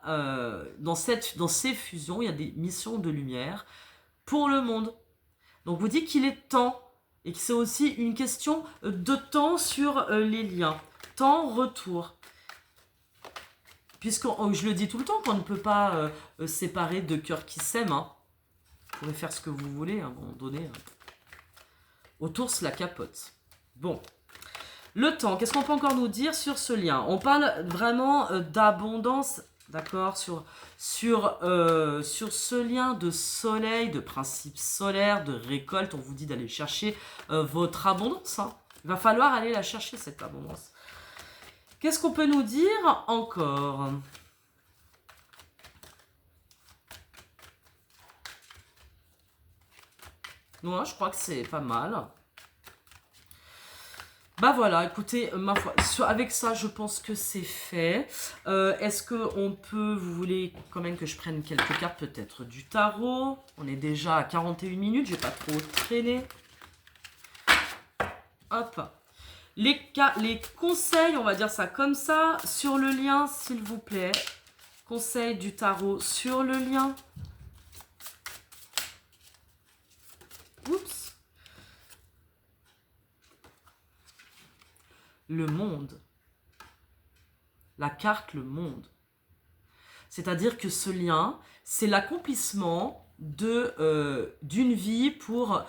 Dans ces fusions, il y a des missions de lumière pour le monde. Donc vous dites qu'il est temps. Et que c'est aussi une question de temps sur les liens. Temps-retour. Puisque je le dis tout le temps qu'on ne peut pas séparer deux cœurs qui s'aiment. Hein. Vous pourrez faire ce que vous voulez à un moment donné. Hein. Autour, la capote. Bon. Le temps, qu'est-ce qu'on peut encore nous dire sur ce lien? On parle vraiment d'abondance, d'accord, sur ce lien de soleil, de principe solaire, de récolte. On vous dit d'aller chercher votre abondance. Hein. Il va falloir aller la chercher, cette abondance. Qu'est-ce qu'on peut nous dire encore? Ouais, je crois que c'est pas mal. Bah voilà, écoutez, ma foi, avec ça, je pense que c'est fait. Est-ce qu'on peut, vous voulez quand même que je prenne quelques cartes, peut-être du tarot? On est déjà à 41 minutes, je vais pas trop traîner. Hop. Les conseils, on va dire ça comme ça, sur le lien, s'il vous plaît. Conseil du tarot sur le lien. Oups. Le monde. La carte, le monde. C'est-à-dire que ce lien, c'est l'accomplissement d'une vie pour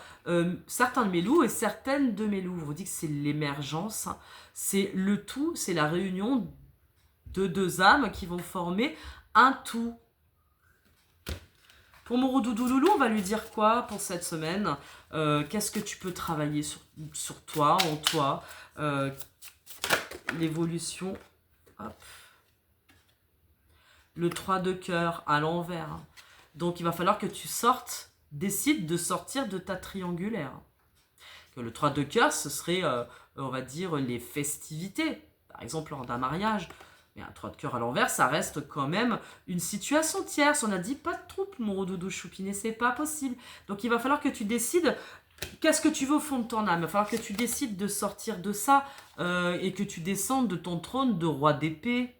certains de mes loups et certaines de mes loups. Je vous dis que c'est l'émergence, c'est le tout, c'est la réunion de deux âmes qui vont former un tout. Pour mon roudoudou loulou, on va lui dire quoi pour cette semaine? Qu'est-ce que tu peux travailler sur toi, en toi? L'évolution. Hop. Le 3 de cœur à l'envers. Donc, il va falloir que tu décides de sortir de ta triangulaire. Le 3 de cœur, ce serait, on va dire, les festivités. Par exemple, lors d'un mariage. Mais un 3 de cœur à l'envers, ça reste quand même une situation tierce. On a dit pas de troupe, mon rodoudou choupiné, c'est pas possible. Donc, il va falloir que tu décides qu'est-ce que tu veux au fond de ton âme. Il va falloir que tu décides de sortir de ça et que tu descendes de ton trône de roi d'épée.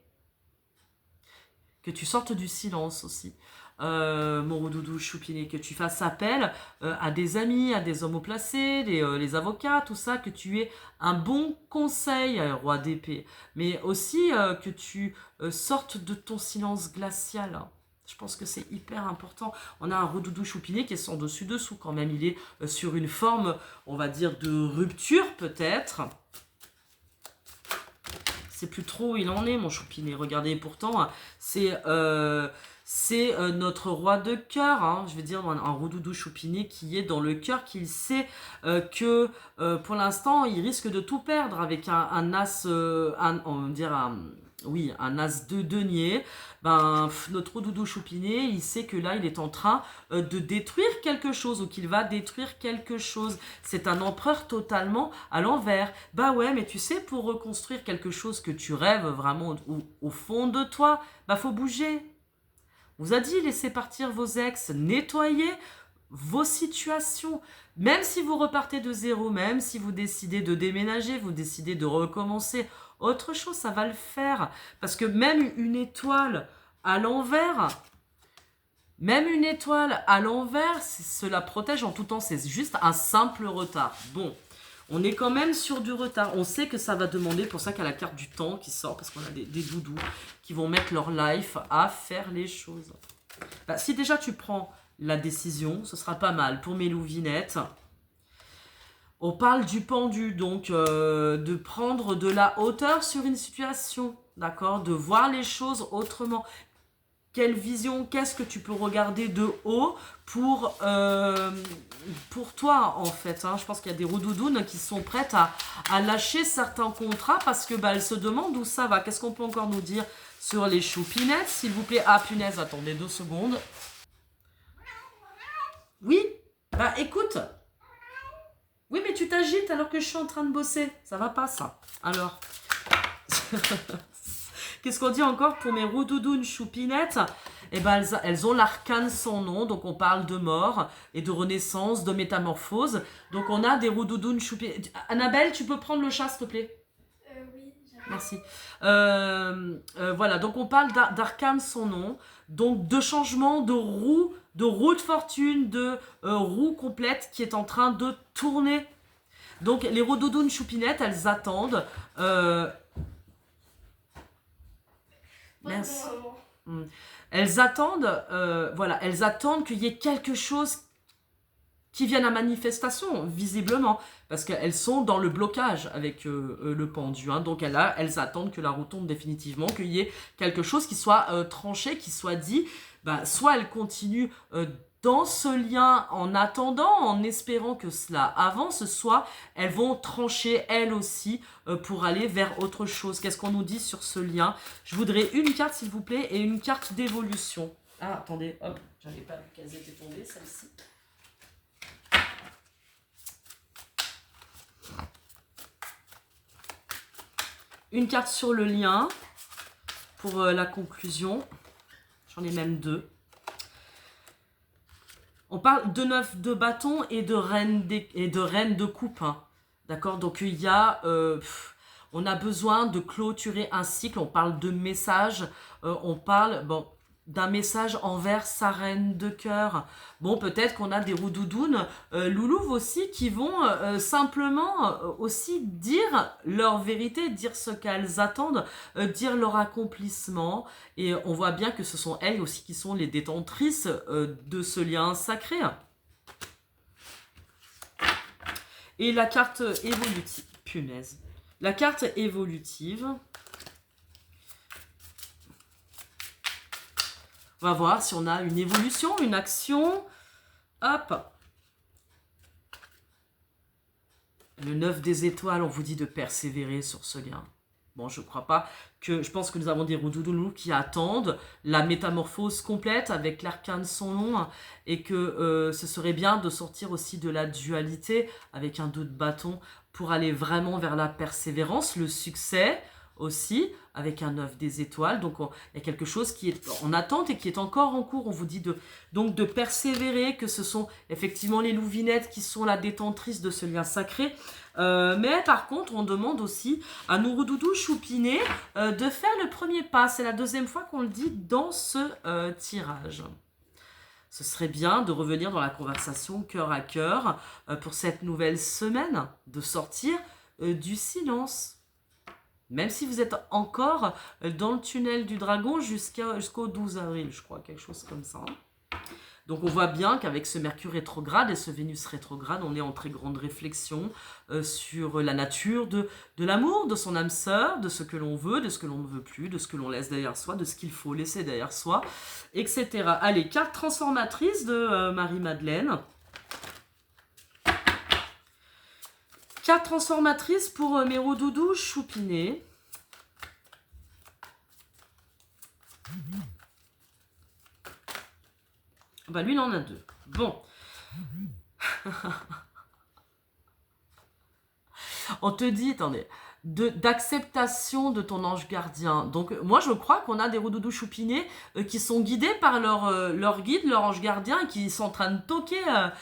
Que tu sortes du silence aussi. Mon rodoudou choupiné, que tu fasses appel à des amis, à des hommes haut placés, les avocats, tout ça, que tu aies un bon conseil, roi d'épée, mais aussi que tu sortes de ton silence glacial. Je pense que c'est hyper important. On a un rodoudou choupiné qui est sans dessus-dessous quand même. Il est sur une forme, on va dire, de rupture peut-être. C'est plus trop où il en est, mon choupiné. Regardez, pourtant, c'est notre roi de cœur, hein, je veux dire un rodoudou choupiné qui est dans le cœur, qui sait que pour l'instant il risque de tout perdre avec un as, un as de denier. Notre rodoudou choupiné, il sait que là il est en train de détruire quelque chose ou qu'il va détruire quelque chose. C'est un empereur totalement à l'envers. Bah ouais, mais tu sais, pour reconstruire quelque chose que tu rêves vraiment au fond de toi, faut bouger. On vous a dit, laissez partir vos ex, nettoyez vos situations. Même si vous repartez de zéro, même si vous décidez de déménager, vous décidez de recommencer, autre chose, ça va le faire. Parce que même une étoile à l'envers, cela protège en tout temps. C'est juste un simple retard. Bon, on est quand même sur du retard. On sait que ça va demander, pour ça qu'il y a la carte du temps qui sort, parce qu'on a des doudous qui vont mettre leur life à faire les choses. Bah, si déjà tu prends la décision, ce sera pas mal pour mes louvinettes. On parle du pendu, donc de prendre de la hauteur sur une situation, d'accord? De voir les choses autrement. Quelle vision, qu'est-ce que tu peux regarder de haut pour toi, en fait, hein. Je pense qu'il y a des roudoudounes qui sont prêtes à lâcher certains contrats parce que elles se demandent où ça va. Qu'est-ce qu'on peut encore nous dire sur les choupinettes, s'il vous plaît? Ah, punaise, attendez 2 secondes. Oui, bah écoute. Oui, mais tu t'agites alors que je suis en train de bosser. Ça va pas, ça. Alors. Qu'est-ce qu'on dit encore pour mes roudoudounes choupinettes? Eh ben, elles ont l'arcane sans nom. Donc, on parle de mort et de renaissance, de métamorphose. Donc, on a des roudoudounes choupinettes. Annabelle, tu peux prendre le chat, s'il te plaît? Oui, j'arrive. Merci. Voilà, donc on parle d'arcane sans nom. Donc, de changement de roue de fortune, de roue complète qui est en train de tourner. Donc, les roudoudounes choupinettes, elles attendent. Merci. Elles attendent, voilà, elles attendent qu'il y ait quelque chose qui vienne à manifestation, visiblement, parce qu'elles sont dans le blocage avec le pendu. Hein. Donc elles attendent que la roue tombe définitivement, qu'il y ait quelque chose qui soit tranché, qui soit dit. Bah, soit elles continuent dans ce lien en attendant, en espérant que cela avance, soit elles vont trancher elles aussi pour aller vers autre chose. Qu'est-ce qu'on nous dit sur ce lien? Je voudrais une carte s'il vous plaît et une carte d'évolution. Ah, attendez, hop, j'avais pas vu qu'elles étaient tombées, celle-ci. Une carte sur le lien pour la conclusion. J'en ai même 2. On parle de 9 de bâton et de reine de coupe. Hein. D'accord? Donc il y a... on a besoin de clôturer un cycle. On parle de message. On parle d'un message envers sa reine de cœur. Bon, peut-être qu'on a des roudoudounes loulouves aussi qui vont simplement aussi dire leur vérité, dire ce qu'elles attendent, dire leur accomplissement. Et on voit bien que ce sont elles aussi qui sont les détentrices de ce lien sacré. Et la carte évolutive. Punaise. La carte évolutive. On va voir si on a une évolution, une action. Hop. Le 9 des étoiles, on vous dit de persévérer sur ce lien. Bon, je crois pas que... Je pense que nous avons des roudoudous qui attendent la métamorphose complète avec l'arcane sans nom et que ce serait bien de sortir aussi de la dualité avec un 2 de bâton pour aller vraiment vers la persévérance, le succès aussi avec un 9 des étoiles. Donc, il y a quelque chose qui est en attente et qui est encore en cours. On vous dit donc de persévérer, que ce sont effectivement les louvinettes qui sont la détentrice de ce lien sacré. Mais par contre, on demande aussi à nos roudoudous choupinés de faire le premier pas. C'est la 2e fois qu'on le dit dans ce tirage. Ce serait bien de revenir dans la conversation cœur à cœur pour cette nouvelle semaine, de sortir du silence. Même si vous êtes encore dans le tunnel du dragon jusqu'au 12 avril, je crois, quelque chose comme ça. Donc on voit bien qu'avec ce Mercure rétrograde et ce Vénus rétrograde, on est en très grande réflexion sur la nature de l'amour, de son âme sœur, de ce que l'on veut, de ce que l'on ne veut plus, de ce que l'on laisse derrière soi, de ce qu'il faut laisser derrière soi, etc. Allez, carte transformatrice de Marie-Madeleine. Carte transformatrice pour mes roudoudous choupinés. Bah lui, il en a 2. Bon. On te dit, attendez, d'acceptation de ton ange gardien. Donc moi je crois qu'on a des roudoudous choupinés qui sont guidés par leur guide, leur ange gardien, et qui sont en train de toquer à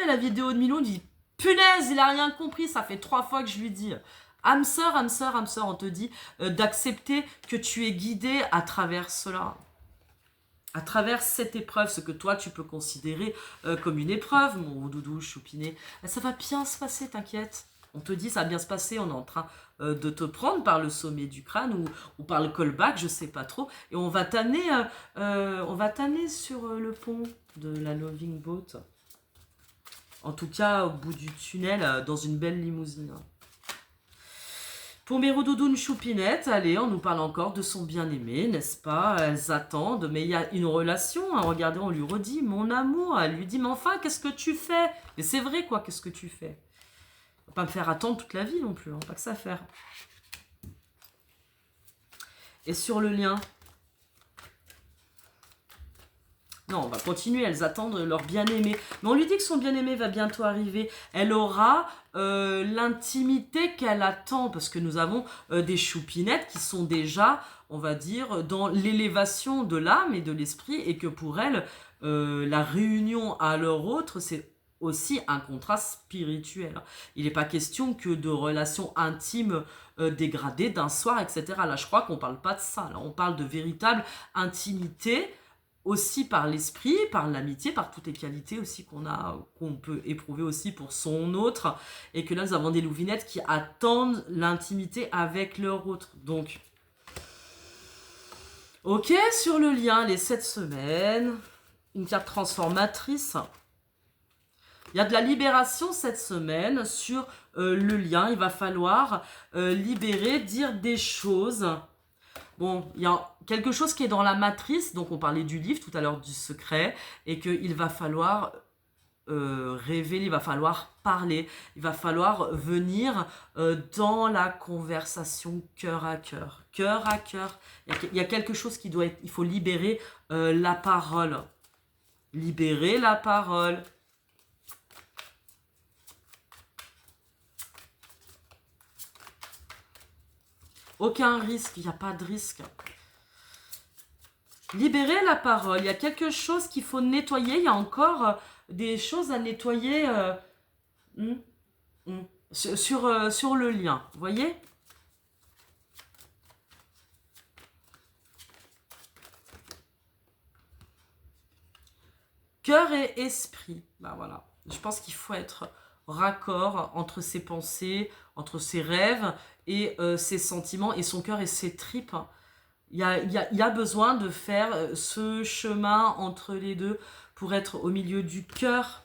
la vidéo de Milou. Il dit punaise, il a rien compris, ça fait 3 fois que je lui dis. Âme sœur, on te dit d'accepter que tu es guidé à travers cela. À travers cette épreuve, ce que toi tu peux considérer comme une épreuve, mon doudou choupiné, ça va bien se passer, t'inquiète. On te dit ça va bien se passer, on est en train de te prendre par le sommet du crâne ou par le callback, je sais pas trop, et on va t'amener sur le pont de la Loving Boat. En tout cas, au bout du tunnel, dans une belle limousine. Pour mes roudoudounes choupinettes, allez, on nous parle encore de son bien-aimé, n'est-ce pas? Elles attendent, mais il y a une relation, hein. Regardez, on lui redit, mon amour, elle lui dit, mais enfin, qu'est-ce que tu fais? Mais c'est vrai, quoi, qu'est-ce que tu fais? Faut pas me faire attendre toute la vie non plus, hein, pas que ça à faire. Et sur le lien, non, on va continuer, elles attendent leur bien-aimé. Mais on lui dit que son bien-aimé va bientôt arriver. Elle aura l'intimité qu'elle attend, parce que nous avons des choupinettes qui sont déjà, on va dire, dans l'élévation de l'âme et de l'esprit, et que pour elles, la réunion à leur autre, c'est aussi un contrat spirituel. Il n'est pas question que de relations intimes dégradées d'un soir, etc. Là, je crois qu'on ne parle pas de ça. Là, on parle de véritable intimité, aussi par l'esprit, par l'amitié, par toutes les qualités aussi qu'on peut éprouver aussi pour son autre, et que là nous avons des louvinettes qui attendent l'intimité avec leur autre. Donc, ok, sur le lien, les 7 semaines, une carte transformatrice. Il y a de la libération cette semaine sur le lien. Il va falloir libérer, dire des choses. Bon, il y a quelque chose qui est dans la matrice, donc on parlait du livre tout à l'heure, du secret, et qu'il va falloir révéler, il va falloir parler, il va falloir venir dans la conversation cœur à cœur. Cœur à cœur. Il y a quelque chose qui doit être, il faut libérer la parole. Libérer la parole. Aucun risque, il n'y a pas de risque. Libérer la parole, il y a quelque chose qu'il faut nettoyer, il y a encore des choses à nettoyer sur le lien, vous voyez? Cœur et esprit, ben voilà. Je pense qu'il faut être raccord entre ses pensées, entre ses rêves et ses sentiments, et son cœur et ses tripes. Il y a besoin de faire ce chemin entre les deux pour être au milieu du cœur.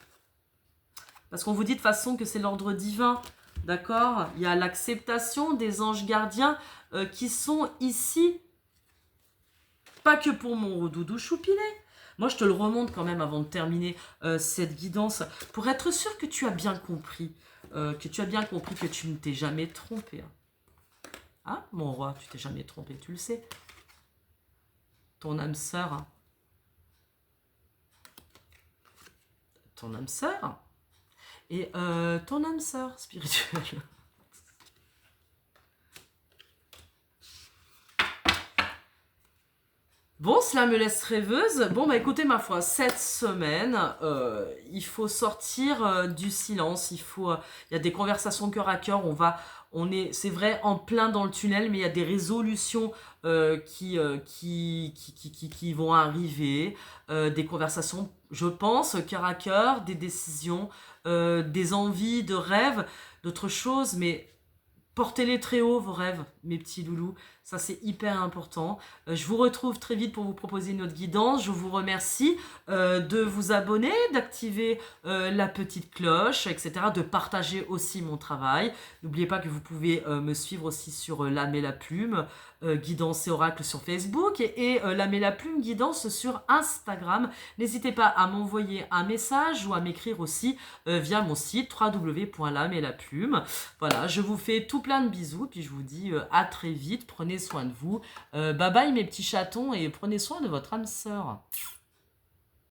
Parce qu'on vous dit de façon que c'est l'ordre divin, d'accord? Il y a l'acceptation des anges gardiens qui sont ici. Pas que pour mon doudou choupinet. Moi, je te le remonte quand même avant de terminer cette guidance, pour être sûr que tu as bien compris, que tu ne t'es jamais trompé. Hein, mon roi, tu t'es jamais trompé, tu le sais. Ton âme sœur. Ton âme sœur. Et ton âme sœur spirituelle. Bon, cela me laisse rêveuse. Bon, bah écoutez, ma foi, cette semaine, il faut sortir du silence. Il y a des conversations cœur à cœur. C'est vrai, en plein dans le tunnel, mais il y a des résolutions qui vont arriver. Des conversations, je pense, cœur à cœur, des décisions, des envies, de rêves, d'autres choses, mais portez-les très haut, vos rêves, mes petits loulous. Ça, c'est hyper important. Je vous retrouve très vite pour vous proposer une autre guidance. Je vous remercie de vous abonner, d'activer la petite cloche, etc. De partager aussi mon travail. N'oubliez pas que vous pouvez me suivre aussi sur L'Âme et la Plume, Guidance et Oracle sur Facebook, et L'Âme et la Plume, Guidance sur Instagram. N'hésitez pas à m'envoyer un message ou à m'écrire aussi via mon site www.l'âme-et-la-plume. Voilà, je vous fais tout plein de bisous, puis je vous dis à très vite. Prenez soin de vous. Bye bye mes petits chatons, et prenez soin de votre âme sœur.